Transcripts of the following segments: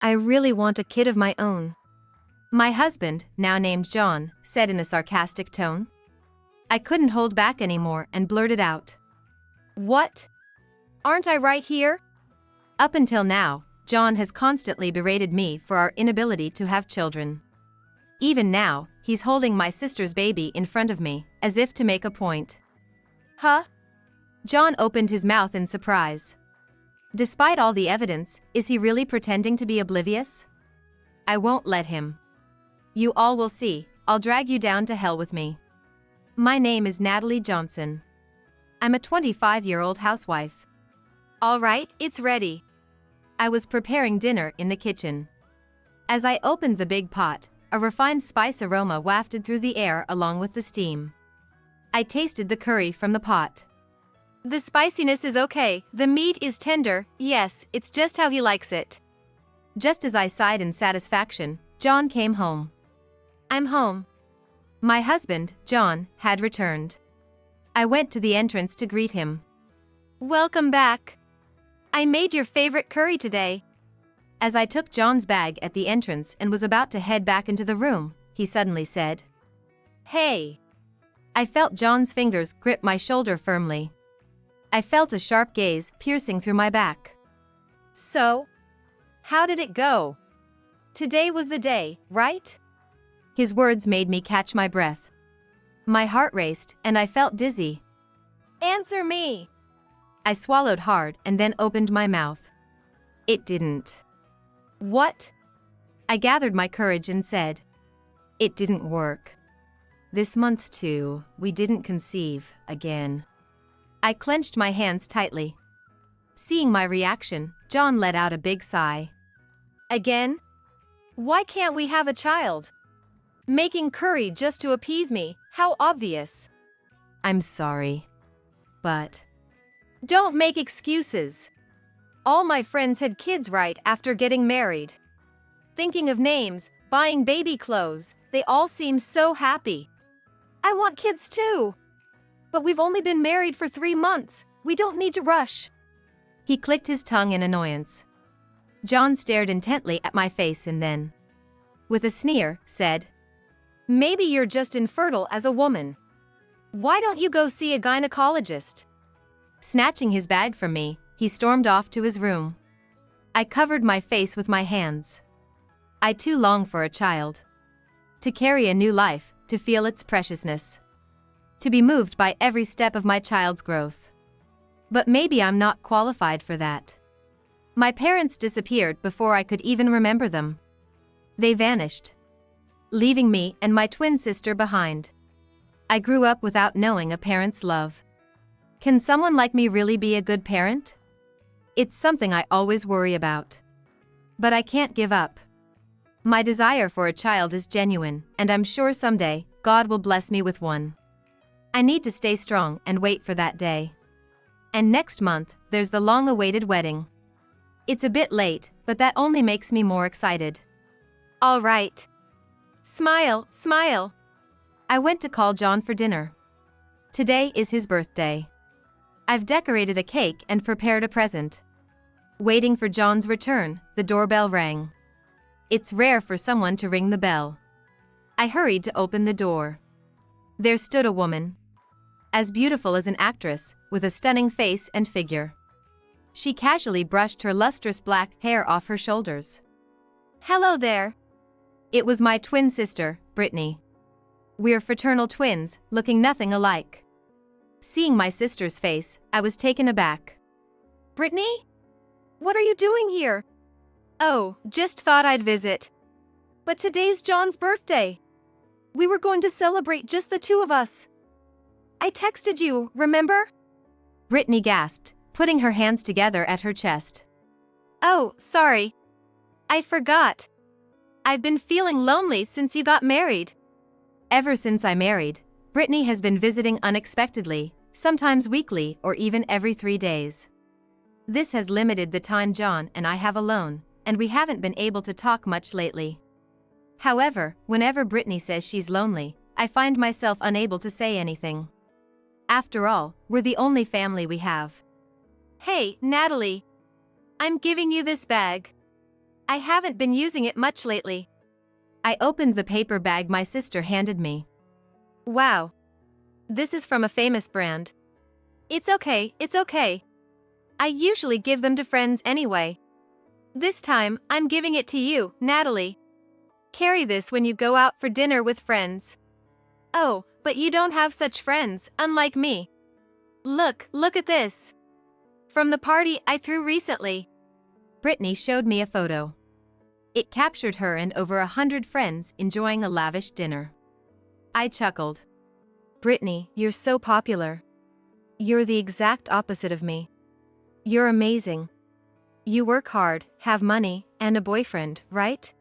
I really want a kid of my own. My husband, now named John, said in a sarcastic tone. I couldn't hold back anymore and blurted out. What? Aren't I right here? Up until now, John has constantly berated me for our inability to have children. Even now, he's holding my sister's baby in front of me, as if to make a point. Huh? John opened his mouth in surprise. Despite all the evidence, is he really pretending to be oblivious? I won't let him. You all will see, I'll drag you down to hell with me. My name is Natalie Johnson. I'm a 25-year-old housewife. All right, it's ready. I was preparing dinner in the kitchen. As I opened the big pot, a refined spice aroma wafted through the air along with the steam. I tasted the curry from the pot. The spiciness is okay, the meat is tender, yes, it's just how he likes it. Just as I sighed in satisfaction, John came home. I'm home. My husband, John, had returned. I went to the entrance to greet him. Welcome back. I made your favorite curry today. As I took John's bag at the entrance and was about to head back into the room, he suddenly said, Hey. I felt John's fingers grip my shoulder firmly. I felt a sharp gaze piercing through my back. So? How did it go? Today was the day, right? His words made me catch my breath. My heart raced and I felt dizzy. Answer me! I swallowed hard and then opened my mouth. It didn't. What? I gathered my courage and said. It didn't work. This month too, we didn't conceive, again. I clenched my hands tightly. Seeing my reaction, John let out a big sigh. Again? Why can't we have a child? Making curry just to appease me, how obvious. I'm sorry. But... Don't make excuses. All my friends had kids right after getting married. Thinking of names, buying baby clothes, they all seem so happy. I want kids too. But we've only been married for 3 months, we don't need to rush. He clicked his tongue in annoyance. John stared intently at my face and then, with a sneer, said, Maybe you're just infertile as a woman. Why don't you go see a gynecologist? Snatching his bag from me, he stormed off to his room. I covered my face with my hands. I too long for a child. To carry a new life, to feel its preciousness. To be moved by every step of my child's growth. But maybe I'm not qualified for that. My parents disappeared before I could even remember them. They vanished, leaving me and my twin sister behind. I grew up without knowing a parent's love. Can someone like me really be a good parent? It's something I always worry about. But I can't give up. My desire for a child is genuine, and I'm sure someday, God will bless me with one. I need to stay strong and wait for that day. And next month, there's the long-awaited wedding. It's a bit late, but that only makes me more excited. All right. Smile, smile. I went to call John for dinner. Today is his birthday. I've decorated a cake and prepared a present. Waiting for John's return, the doorbell rang. It's rare for someone to ring the bell. I hurried to open the door. There stood a woman. As beautiful as an actress, with a stunning face and figure. She casually brushed her lustrous black hair off her shoulders. Hello there. It was my twin sister, Brittany. We're fraternal twins, looking nothing alike. Seeing my sister's face, I was taken aback. Brittany? What are you doing here? Oh, just thought I'd visit. But today's John's birthday. We were going to celebrate just the two of us. I texted you, remember? Brittany gasped, putting her hands together at her chest. Oh, sorry. I forgot. I've been feeling lonely since you got married. Ever since I married, Brittany has been visiting unexpectedly, sometimes weekly or even every 3 days. This has limited the time John and I have alone, and we haven't been able to talk much lately. However, whenever Brittany says she's lonely, I find myself unable to say anything. After all, we're the only family we have. Hey, Natalie. I'm giving you this bag. I haven't been using it much lately. I opened the paper bag my sister handed me. Wow. This is from a famous brand. It's okay, it's okay. I usually give them to friends anyway. This time, I'm giving it to you, Natalie. Carry this when you go out for dinner with friends. Oh, but you don't have such friends, unlike me. Look at this. From the party I threw recently. Brittany showed me a photo. It captured her and over 100 friends enjoying a lavish dinner. I chuckled. Brittany, you're so popular. You're the exact opposite of me. You're amazing. You work hard, have money, and a boyfriend, right?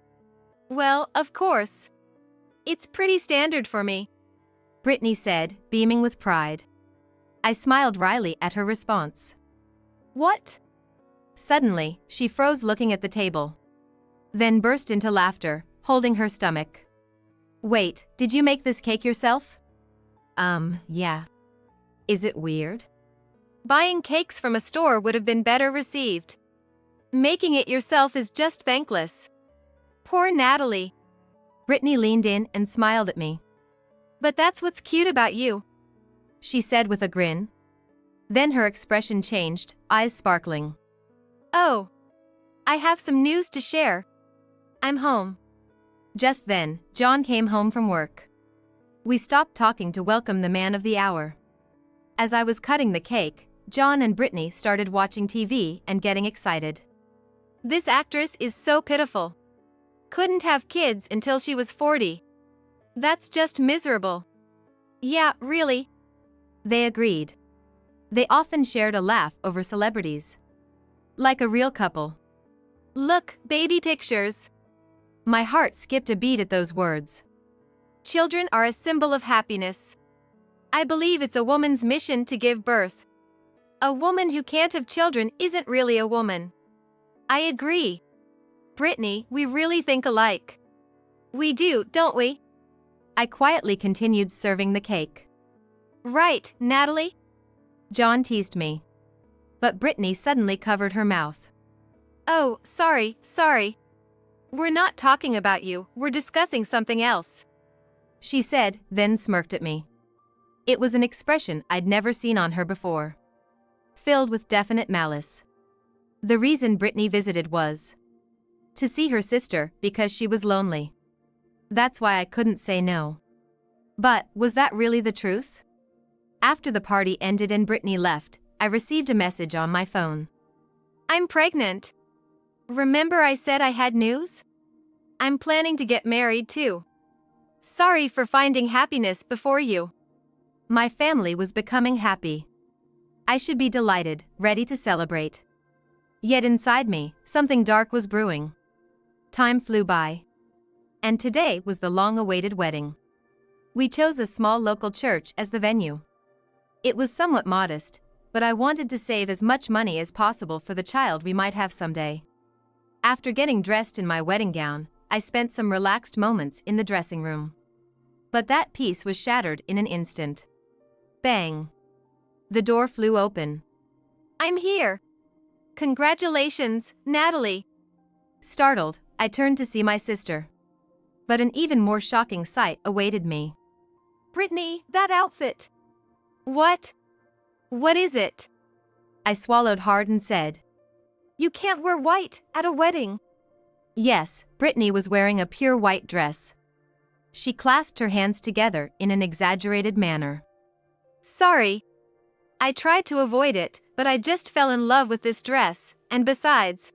Well, of course. It's pretty standard for me, Brittany said, beaming with pride. I smiled wryly at her response. What? Suddenly, she froze looking at the table. Then burst into laughter, holding her stomach. Wait, did you make this cake yourself? Yeah. Is it weird? Buying cakes from a store would have been better received. Making it yourself is just thankless. Poor Natalie. Brittany leaned in and smiled at me. But that's what's cute about you, she said with a grin. Then her expression changed, eyes sparkling. Oh. I have some news to share. I'm home. Just then, John came home from work. We stopped talking to welcome the man of the hour. As I was cutting the cake, John and Brittany started watching TV and getting excited. This actress is so pitiful. Couldn't have kids until she was 40. That's just miserable. Yeah, really. They agreed. They often shared a laugh over celebrities. Like a real couple. Look, baby pictures. My heart skipped a beat at those words. Children are a symbol of happiness. I believe it's a woman's mission to give birth. A woman who can't have children isn't really a woman. I agree. Brittany, we really think alike. We do, don't we? I quietly continued serving the cake. Right, Natalie? John teased me. But Brittany suddenly covered her mouth. Oh, sorry. We're not talking about you, we're discussing something else, she said, then smirked at me. It was an expression I'd never seen on her before. Filled with definite malice. The reason Brittany visited was to see her sister because she was lonely. That's why I couldn't say no. But, was that really the truth? After the party ended and Brittany left, I received a message on my phone. I'm pregnant. Remember I said I had news? I'm planning to get married too. Sorry for finding happiness before you. My family was becoming happy. I should be delighted, ready to celebrate. Yet inside me, something dark was brewing. Time flew by. And today was the long-awaited wedding. We chose a small local church as the venue. It was somewhat modest, but I wanted to save as much money as possible for the child we might have someday. After getting dressed in my wedding gown, I spent some relaxed moments in the dressing room. But that peace was shattered in an instant. Bang! The door flew open. I'm here! Congratulations, Natalie! Startled, I turned to see my sister. But an even more shocking sight awaited me. Brittany, that outfit! What? What is it? I swallowed hard and said. You can't wear white at a wedding. Yes, Brittany was wearing a pure white dress. She clasped her hands together in an exaggerated manner. Sorry. I tried to avoid it, but I just fell in love with this dress, and besides,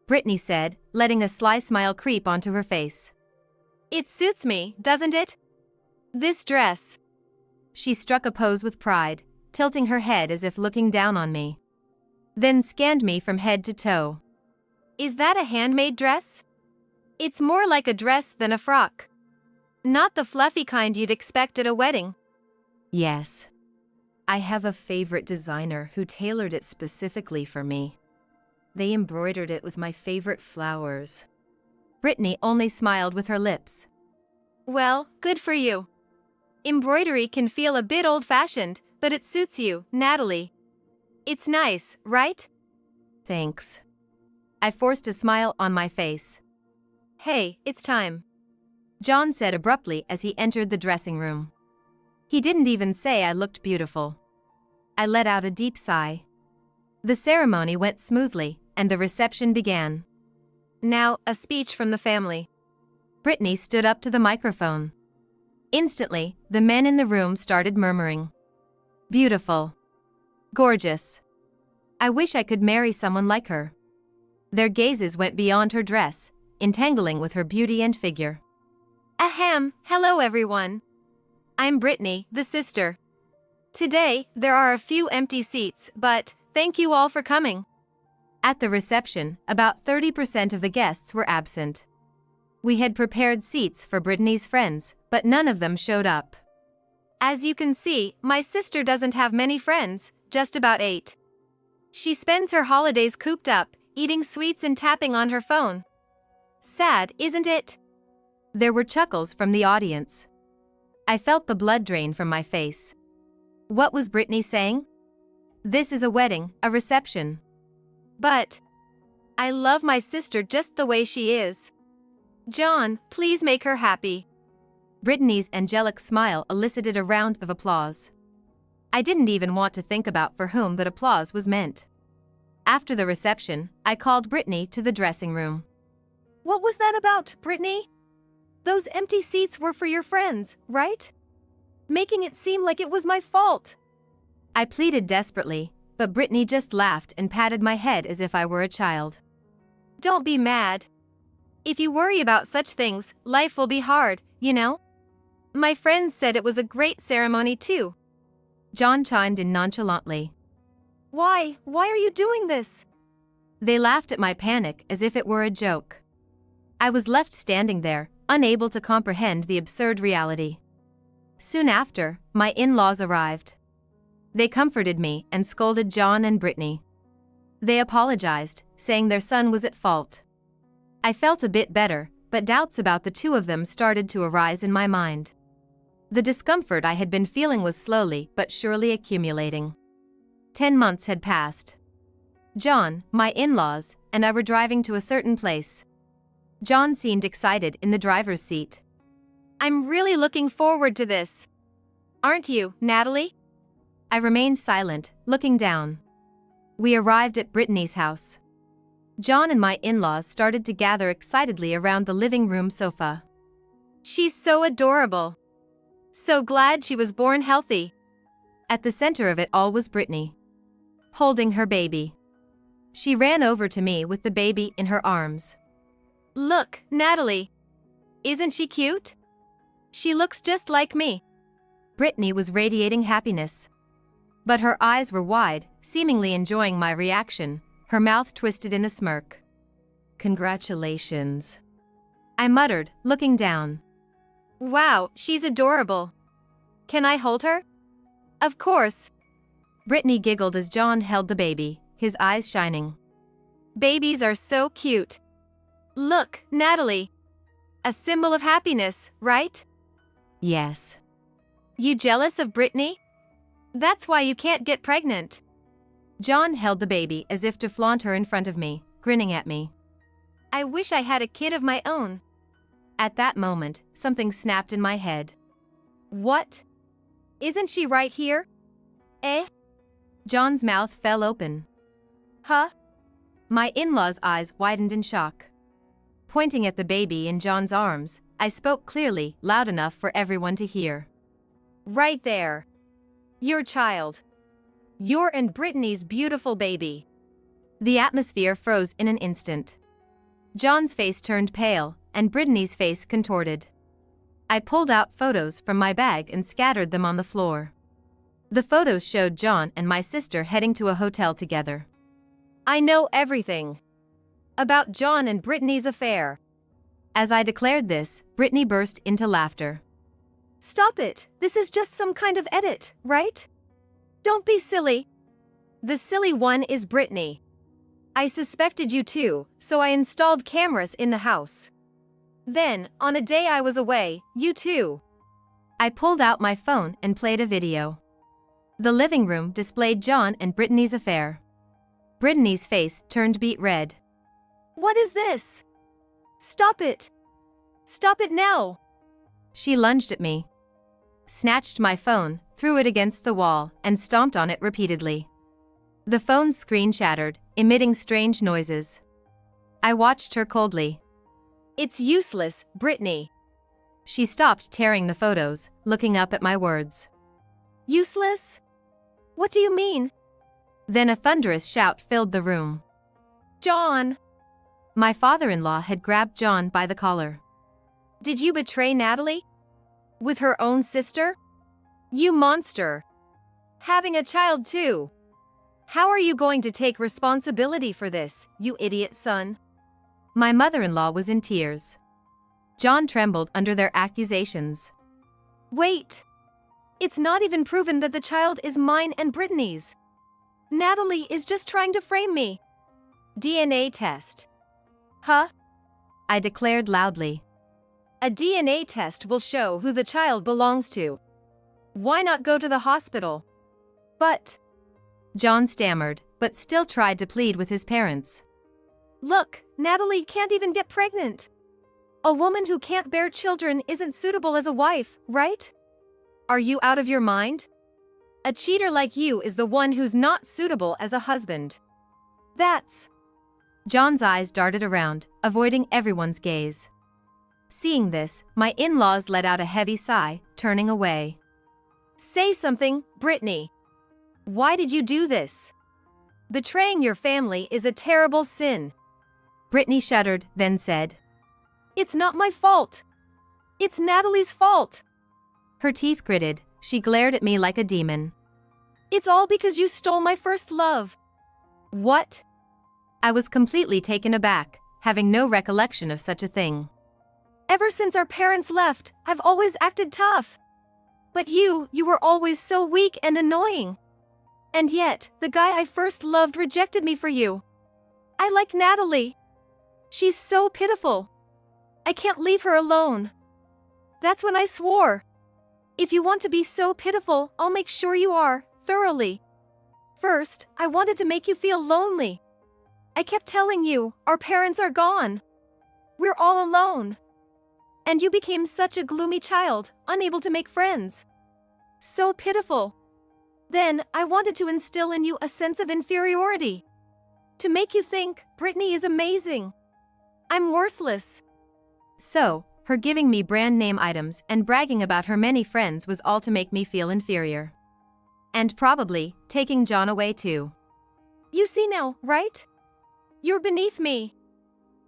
Brittany said, letting a sly smile creep onto her face. It suits me, doesn't it? This dress. She struck a pose with pride, tilting her head as if looking down on me. Then scanned me from head to toe. Is that a handmade dress? It's more like a dress than a frock. Not the fluffy kind you'd expect at a wedding. Yes. I have a favorite designer who tailored it specifically for me. They embroidered it with my favorite flowers. Brittany only smiled with her lips. Well, good for you. Embroidery can feel a bit old-fashioned, but it suits you, Natalie. It's nice, right? Thanks. I forced a smile on my face. "Hey, it's time," John said abruptly as he entered the dressing room. He didn't even say I looked beautiful. I let out a deep sigh. The ceremony went smoothly, and the reception began. "Now, a speech from the family." Brittany stood up to the microphone. Instantly, the men in the room started murmuring. "Beautiful. Gorgeous. I wish I could marry someone like her." Their gazes went beyond her dress, entangling with her beauty and figure. "Ahem, hello everyone. I'm Brittany, the sister. Today, there are a few empty seats, but thank you all for coming." At the reception, about 30% of the guests were absent. We had prepared seats for Brittany's friends, but none of them showed up. As you can see, my sister doesn't have many friends, just about 8. She spends her holidays cooped up, eating sweets and tapping on her phone. Sad, isn't it? There were chuckles from the audience. I felt the blood drain from my face. What was Brittany saying? This is a wedding, a reception. But I love my sister just the way she is. John, please make her happy. Brittany's angelic smile elicited a round of applause. I didn't even want to think about for whom that applause was meant. After the reception, I called Brittany to the dressing room. "What was that about, Brittany? Those empty seats were for your friends, right? Making it seem like it was my fault." I pleaded desperately, but Brittany just laughed and patted my head as if I were a child. "Don't be mad. If you worry about such things, life will be hard, you know? My friends said it was a great ceremony too." John chimed in nonchalantly. Why are you doing this?" They laughed at my panic as if it were a joke. I was left standing there, unable to comprehend the absurd reality. Soon after, my in-laws arrived. They comforted me and scolded John and Brittany. They apologized, saying their son was at fault. I felt a bit better, but doubts about the two of them started to arise in my mind. The discomfort I had been feeling was slowly but surely accumulating. 10 months had passed. John, my in-laws, and I were driving to a certain place. John seemed excited in the driver's seat. "I'm really looking forward to this. Aren't you, Natalie?" I remained silent, looking down. We arrived at Brittany's house. John and my in-laws started to gather excitedly around the living room sofa. "She's so adorable. So glad she was born healthy." At the center of it all was Brittany, holding her baby. She ran over to me with the baby in her arms. "Look, Natalie. Isn't she cute? She looks just like me." Brittany was radiating happiness. But her eyes were wide, seemingly enjoying my reaction, her mouth twisted in a smirk. "Congratulations," I muttered, looking down. "Wow, she's adorable. Can I hold her?" "Of course." Brittany giggled as John held the baby, his eyes shining. "Babies are so cute. Look, Natalie. A symbol of happiness, right?" "Yes." "You jealous of Brittany? That's why you can't get pregnant." John held the baby as if to flaunt her in front of me, grinning at me. "I wish I had a kid of my own." At that moment, something snapped in my head. "What? Isn't she right here?" "Eh?" John's mouth fell open. "Huh?" My in-laws' eyes widened in shock. Pointing at the baby in John's arms, I spoke clearly, loud enough for everyone to hear. "Right there. Your child. Your and Brittany's beautiful baby." The atmosphere froze in an instant. John's face turned pale, and Brittany's face contorted. I pulled out photos from my bag and scattered them on the floor. The photos showed John and my sister heading to a hotel together. "I know everything about John and Brittany's affair." As I declared this, Brittany burst into laughter. "Stop it, this is just some kind of edit, right? Don't be silly. The silly one is Brittany. I suspected you too, so I installed cameras in the house. Then, on a day I was away, you too." I pulled out my phone and played a video. The living room displayed John and Brittany's affair. Brittany's face turned beet red. What is this? Stop it! Stop it now! She lunged at me, snatched my phone, threw it against the wall, and stomped on it repeatedly. The phone's screen shattered, emitting strange noises. I watched her coldly. It's useless, Brittany. She stopped tearing the photos, looking up at my words. Useless? What do you mean? Then a thunderous shout filled the room. John! My father-in-law had grabbed John by the collar. Did you betray Natalie? With her own sister? You monster! Having a child too! How are you going to take responsibility for this, you idiot son? My mother-in-law was in tears. John trembled under their accusations. Wait! It's not even proven that the child is mine and Brittany's. Natalie is just trying to frame me. DNA test. Huh? I declared loudly. A DNA test will show who the child belongs to. Why not go to the hospital? But... John stammered, but still tried to plead with his parents. Look, Natalie can't even get pregnant. A woman who can't bear children isn't suitable as a wife, right? Are you out of your mind? A cheater like you is the one who's not suitable as a husband. That's... John's eyes darted around, avoiding everyone's gaze. Seeing this, my in-laws let out a heavy sigh, turning away. Say something, Brittany. Why did you do this? Betraying your family is a terrible sin. Brittany shuddered, then said, It's not my fault. It's Natalie's fault. Her teeth gritted, she glared at me like a demon. It's all because you stole my first love. What? I was completely taken aback, having no recollection of such a thing. Ever since our parents left, I've always acted tough. But you were always so weak and annoying. And yet, the guy I first loved rejected me for you. I like Natalie. She's so pitiful. I can't leave her alone. That's when I swore. If you want to be so pitiful, I'll make sure you are, thoroughly. First, I wanted to make you feel lonely. I kept telling you, our parents are gone. We're all alone. And you became such a gloomy child, unable to make friends. So pitiful. Then, I wanted to instill in you a sense of inferiority. To make you think, Brittany is amazing. I'm worthless. So, her giving me brand name items and bragging about her many friends was all to make me feel inferior. And probably, taking John away too. You see now, right? You're beneath me.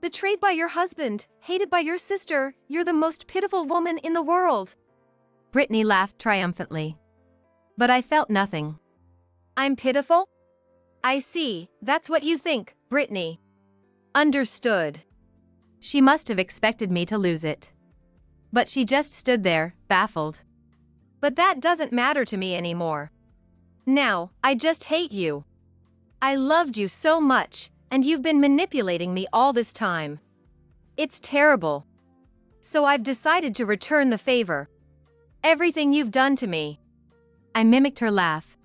Betrayed by your husband, hated by your sister, you're the most pitiful woman in the world. Brittany laughed triumphantly. But I felt nothing. I'm pitiful? I see, that's what you think, Brittany. Understood. She must have expected me to lose it. But she just stood there, baffled. But that doesn't matter to me anymore. Now, I just hate you. I loved you so much, and you've been manipulating me all this time. It's terrible. So I've decided to return the favor. Everything you've done to me. I mimicked her laugh.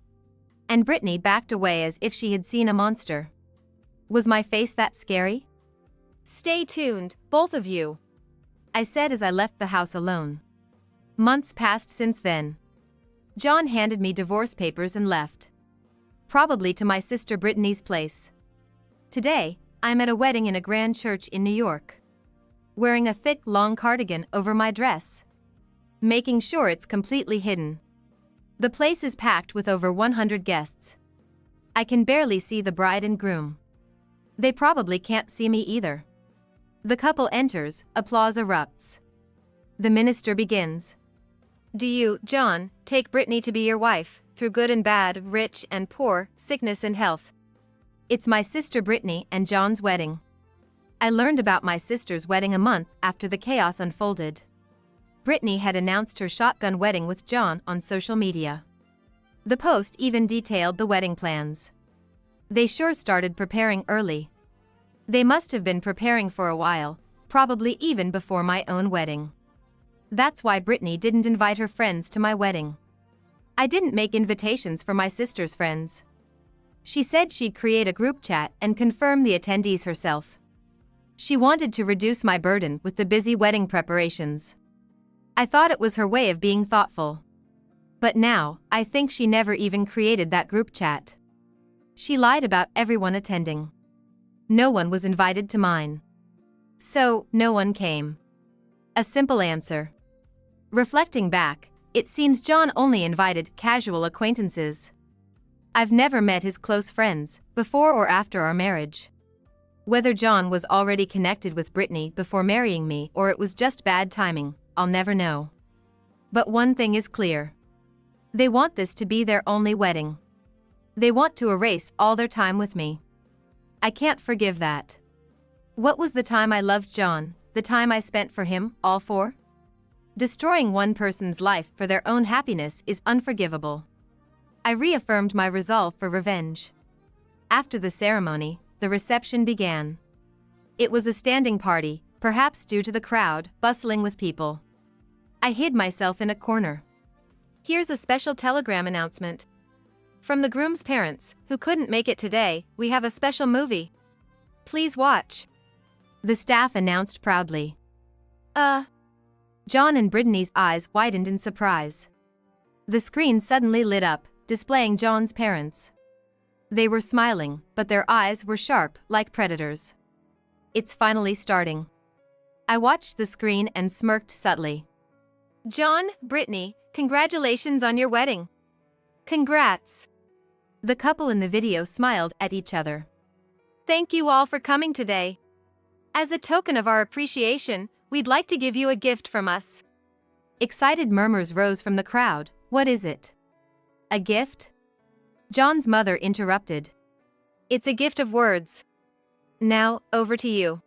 And Brittany backed away as if she had seen a monster. Was my face that scary? Stay tuned, both of you. I said as I left the house alone. Months passed since then. John handed me divorce papers and left. Probably to my sister Brittany's place. Today, I'm at a wedding in a grand church in New York. Wearing a thick, long cardigan over my dress. Making sure it's completely hidden. The place is packed with over 100 guests. I can barely see the bride and groom. They probably can't see me either. The couple enters, applause erupts. The minister begins. Do you, John, take Brittany to be your wife, through good and bad, rich and poor, sickness and health? It's my sister Brittany and John's wedding. I learned about my sister's wedding a month after the chaos unfolded. Brittany had announced her shotgun wedding with John on social media. The post even detailed the wedding plans. They sure started preparing early. They must have been preparing for a while, probably even before my own wedding. That's why Brittany didn't invite her friends to my wedding. I didn't make invitations for my sister's friends. She said she'd create a group chat and confirm the attendees herself. She wanted to reduce my burden with the busy wedding preparations. I thought it was her way of being thoughtful. But now, I think she never even created that group chat. She lied about everyone attending. No one was invited to mine. So, no one came. A simple answer. Reflecting back, it seems John only invited casual acquaintances. I've never met his close friends, before or after our marriage. Whether John was already connected with Brittany before marrying me or it was just bad timing, I'll never know. But one thing is clear. They want this to be their only wedding. They want to erase all their time with me. I can't forgive that. What was the time I loved John, the time I spent for him, all for? Destroying one person's life for their own happiness is unforgivable. I reaffirmed my resolve for revenge. After the ceremony, the reception began. It was a standing party, perhaps due to the crowd bustling with people. I hid myself in a corner. Here's a special telegram announcement. From the groom's parents, who couldn't make it today, we have a special movie. Please watch. The staff announced proudly. John and Brittany's eyes widened in surprise. The screen suddenly lit up, displaying John's parents. They were smiling, but their eyes were sharp, like predators. It's finally starting. I watched the screen and smirked subtly. John, Brittany, congratulations on your wedding. Congrats. The couple in the video smiled at each other. Thank you all for coming today. As a token of our appreciation, we'd like to give you a gift from us. Excited murmurs rose from the crowd. What is it? A gift? John's mother interrupted. It's a gift of words. Now, over to you.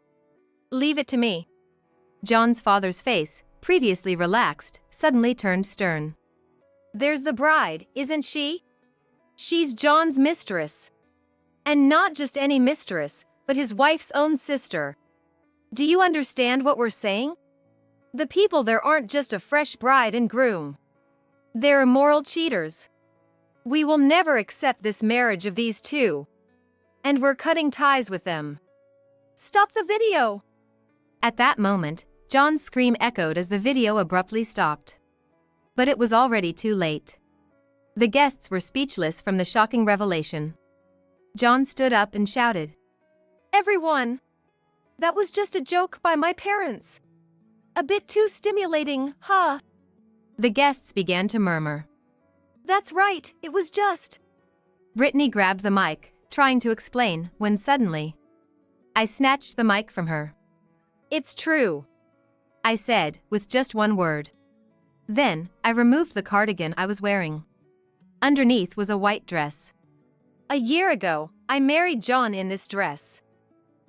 Leave it to me. John's father's face, previously relaxed, suddenly turned stern. There's the bride, isn't she? She's John's mistress. And not just any mistress, but his wife's own sister. Do you understand what we're saying? The people there aren't just a fresh bride and groom. They're immoral cheaters. We will never accept this marriage of these two. And we're cutting ties with them. Stop the video! At that moment, John's scream echoed as the video abruptly stopped. But it was already too late. The guests were speechless from the shocking revelation. John stood up and shouted. Everyone! That was just a joke by my parents. A bit too stimulating, huh? The guests began to murmur. That's right, it was just. Brittany grabbed the mic, trying to explain, when suddenly, I snatched the mic from her. It's true, I said, with just one word. Then, I removed the cardigan I was wearing. Underneath was a white dress. A year ago, I married John in this dress.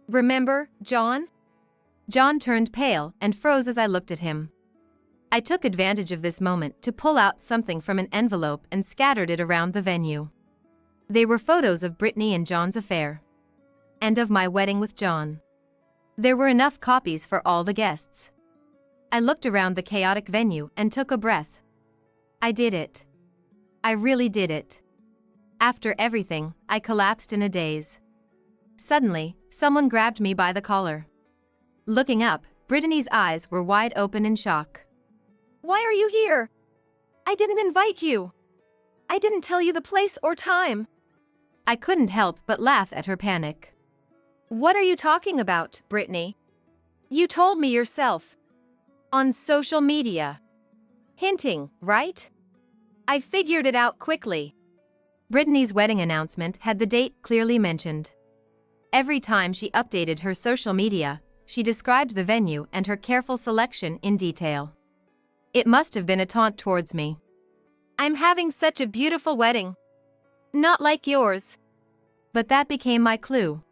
Remember, John? John turned pale and froze as I looked at him. I took advantage of this moment to pull out something from an envelope and scattered it around the venue. They were photos of Brittany and John's affair. And of my wedding with John. There were enough copies for all the guests. I looked around the chaotic venue and took a breath. I did it. I really did it. After everything, I collapsed in a daze. Suddenly, someone grabbed me by the collar. Looking up, Brittany's eyes were wide open in shock. Why are you here? I didn't invite you. I didn't tell you the place or time. I couldn't help but laugh at her panic. What are you talking about, Brittany? You told me yourself. On social media. Hinting, right? I figured it out quickly. Brittany's wedding announcement had the date clearly mentioned. Every time she updated her social media, she described the venue and her careful selection in detail. It must have been a taunt towards me. I'm having such a beautiful wedding. Not like yours. But that became my clue.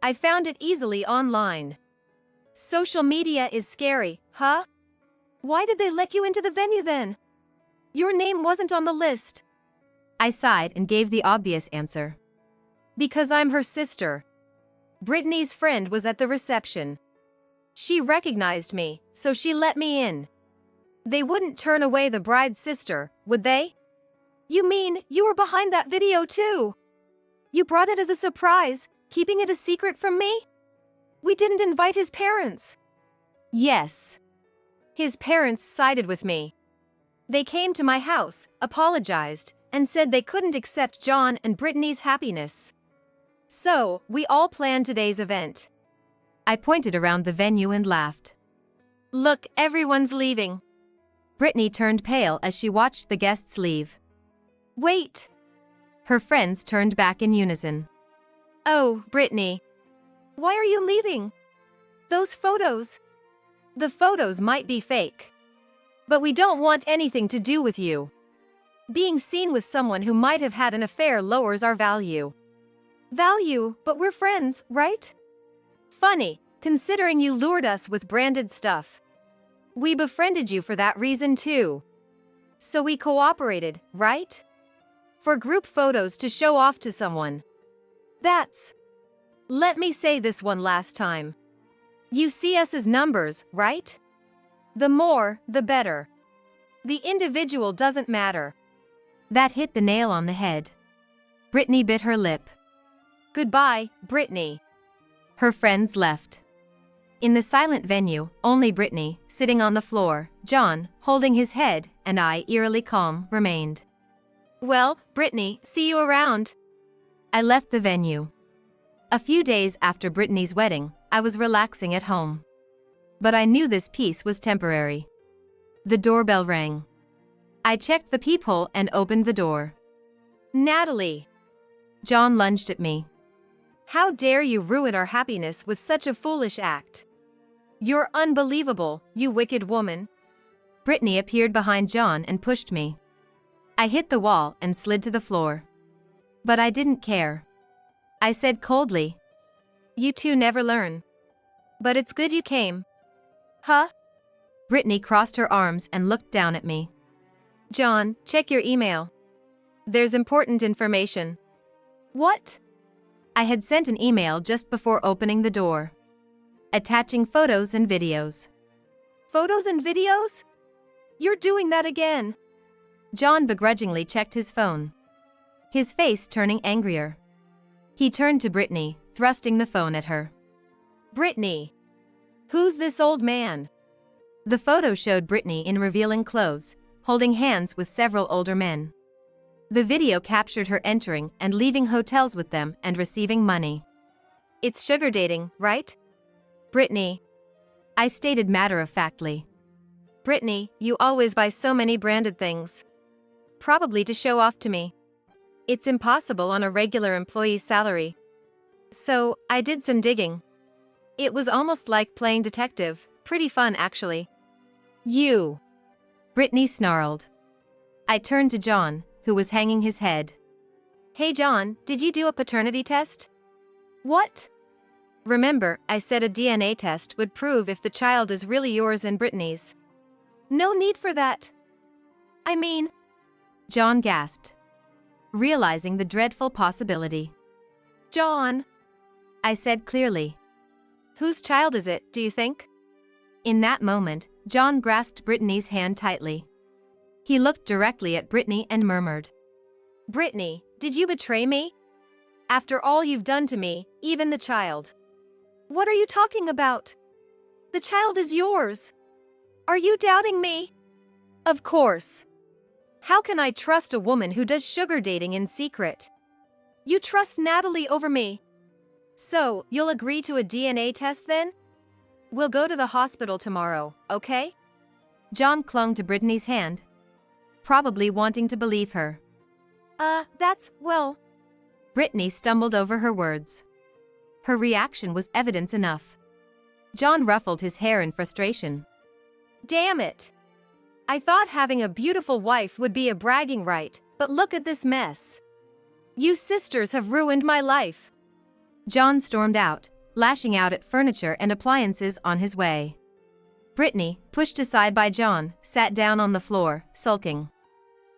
I found it easily online. Social media is scary, huh? Why did they let you into the venue then? Your name wasn't on the list. I sighed and gave the obvious answer. Because I'm her sister. Brittany's friend was at the reception. She recognized me, so she let me in. They wouldn't turn away the bride's sister, would they? You mean you were behind that video too? You brought it as a surprise, keeping it a secret from me? We didn't invite his parents. Yes. His parents sided with me. They came to my house, apologized, and said they couldn't accept John and Brittany's happiness. So, we all planned today's event. I pointed around the venue and laughed. Look, everyone's leaving. Brittany turned pale as she watched the guests leave. Wait. Her friends turned back in unison. Oh, Brittany. Why are you leaving? Those photos. The photos might be fake. But we don't want anything to do with you. Being seen with someone who might have had an affair lowers our value. Value, but we're friends, right? Funny, considering you lured us with branded stuff. We befriended you for that reason too. So we cooperated, right? For group photos to show off to someone. That's... Let me say this one last time. You see us as numbers, right? The more, the better. The individual doesn't matter. That hit the nail on the head. Brittany bit her lip. Goodbye, Brittany. Her friends left. In the silent venue, only Brittany, sitting on the floor, John, holding his head, and I, eerily calm, remained. Well, Brittany, see you around. I left the venue. A few days after Brittany's wedding, I was relaxing at home. But I knew this peace was temporary. The doorbell rang. I checked the peephole and opened the door. Natalie! John lunged at me. How dare you ruin our happiness with such a foolish act? You're unbelievable, you wicked woman. Brittany appeared behind John and pushed me. I hit the wall and slid to the floor. But I didn't care. I said coldly, you two never learn. But it's good you came. Huh? Brittany crossed her arms and looked down at me. John, check your email. There's important information. What? I had sent an email just before opening the door. Attaching photos and videos. Photos and videos? You're doing that again. John begrudgingly checked his phone. His face turning angrier. He turned to Brittany, thrusting the phone at her. Brittany! Who's this old man? The photo showed Brittany in revealing clothes, holding hands with several older men. The video captured her entering and leaving hotels with them and receiving money. It's sugar dating, right? Brittany. I stated matter-of-factly. Brittany, you always buy so many branded things. Probably to show off to me. It's impossible on a regular employee's salary. So, I did some digging. It was almost like playing detective, pretty fun actually. You! Brittany snarled. I turned to John, who was hanging his head. Hey John, did you do a paternity test? What? Remember, I said a DNA test would prove if the child is really yours and Brittany's. No need for that. I mean... John gasped, realizing the dreadful possibility. John! I said clearly. Whose child is it, do you think? In that moment, John grasped Brittany's hand tightly. He looked directly at Brittany and murmured. Brittany, did you betray me? After all you've done to me, even the child. What are you talking about? The child is yours. Are you doubting me? Of course. How can I trust a woman who does sugar dating in secret? You trust Natalie over me. So, you'll agree to a DNA test then? We'll go to the hospital tomorrow, okay? John clung to Brittany's hand, probably wanting to believe her. Well... Brittany stumbled over her words. Her reaction was evidence enough. John ruffled his hair in frustration. Damn it! I thought having a beautiful wife would be a bragging right, but look at this mess. You sisters have ruined my life. John stormed out, lashing out at furniture and appliances on his way. Brittany, pushed aside by John, sat down on the floor, sulking.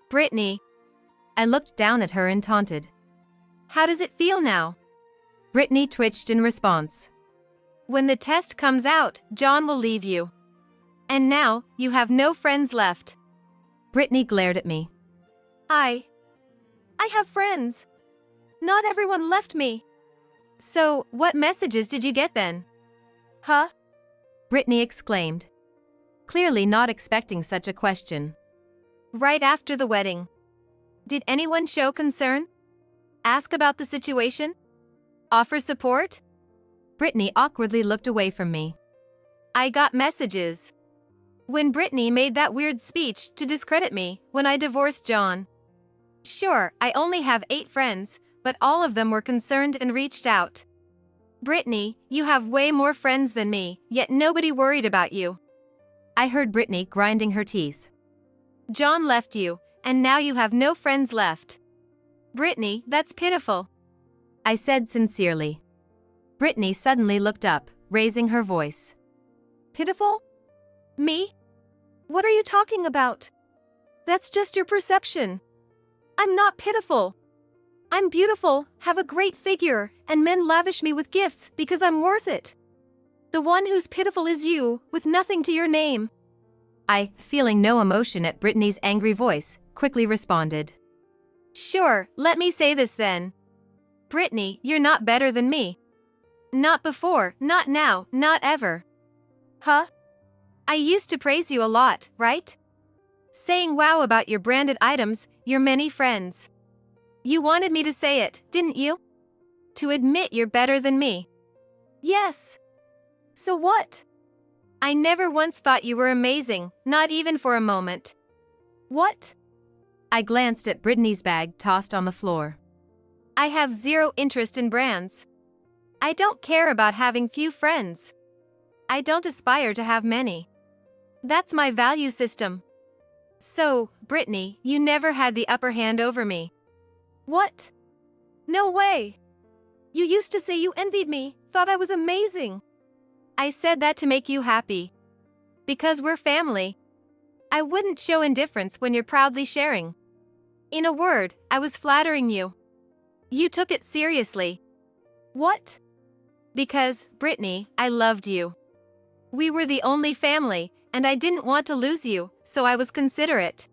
Brittany. I looked down at her and taunted. How does it feel now? Brittany twitched in response. When the test comes out, John will leave you. And now, you have no friends left. Brittany glared at me. I have friends. Not everyone left me. So, what messages did you get then? Huh? Brittany exclaimed, clearly not expecting such a question. Right after the wedding. Did anyone show concern? Ask about the situation? Offer support? Brittany awkwardly looked away from me. I got messages. When Brittany made that weird speech to discredit me when I divorced John. Sure, I only have 8 friends, but all of them were concerned and reached out. Brittany, you have way more friends than me, yet nobody worried about you. I heard Brittany grinding her teeth. John left you, and now you have no friends left. Brittany, that's pitiful. I said sincerely. Brittany suddenly looked up, raising her voice. Pitiful? Me? What are you talking about? That's just your perception. I'm not pitiful. I'm beautiful, have a great figure, and men lavish me with gifts because I'm worth it. The one who's pitiful is you, with nothing to your name. I, feeling no emotion at Brittany's angry voice, quickly responded. Sure, let me say this then. Brittany, you're not better than me. Not before, not now, not ever. Huh? I used to praise you a lot, right? Saying wow about your branded items, your many friends. You wanted me to say it, didn't you? To admit you're better than me. Yes. So what? I never once thought you were amazing, not even for a moment. What? I glanced at Brittany's bag tossed on the floor. I have zero interest in brands. I don't care about having few friends. I don't aspire to have many. That's my value system. So, Brittany, you never had the upper hand over me. What? No way. You used to say you envied me, thought I was amazing. I said that to make you happy. Because we're family. I wouldn't show indifference when you're proudly sharing. In a word, I was flattering you. You took it seriously. What? Because, Brittany, I loved you. We were the only family, and I didn't want to lose you, so I was considerate.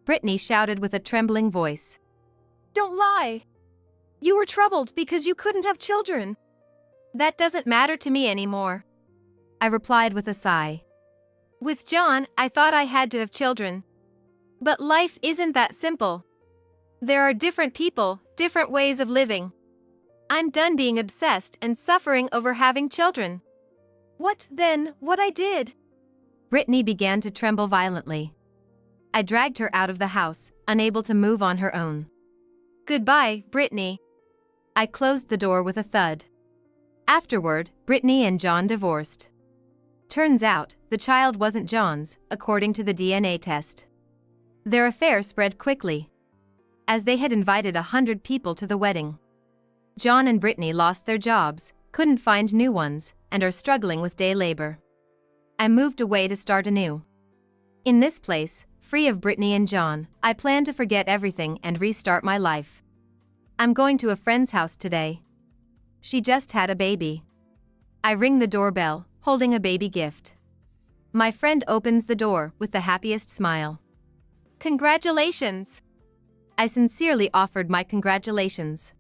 Brittany shouted with a trembling voice. Don't lie. You were troubled because you couldn't have children. That doesn't matter to me anymore. I replied with a sigh. With John, I thought I had to have children. But life isn't that simple. There are different people, different ways of living. I'm done being obsessed and suffering over having children. What, then, what I did? Brittany began to tremble violently. I dragged her out of the house, unable to move on her own. Goodbye, Brittany. I closed the door with a thud. Afterward, Brittany and John divorced. Turns out, the child wasn't John's, according to the DNA test. Their affair spread quickly, as they had invited 100 people to the wedding. John and Brittany lost their jobs, couldn't find new ones, and are struggling with day labor. I moved away to start anew. In this place, free of Brittany and John, I plan to forget everything and restart my life. I'm going to a friend's house today. She just had a baby. I ring the doorbell, holding a baby gift. My friend opens the door with the happiest smile. Congratulations! I sincerely offered my congratulations.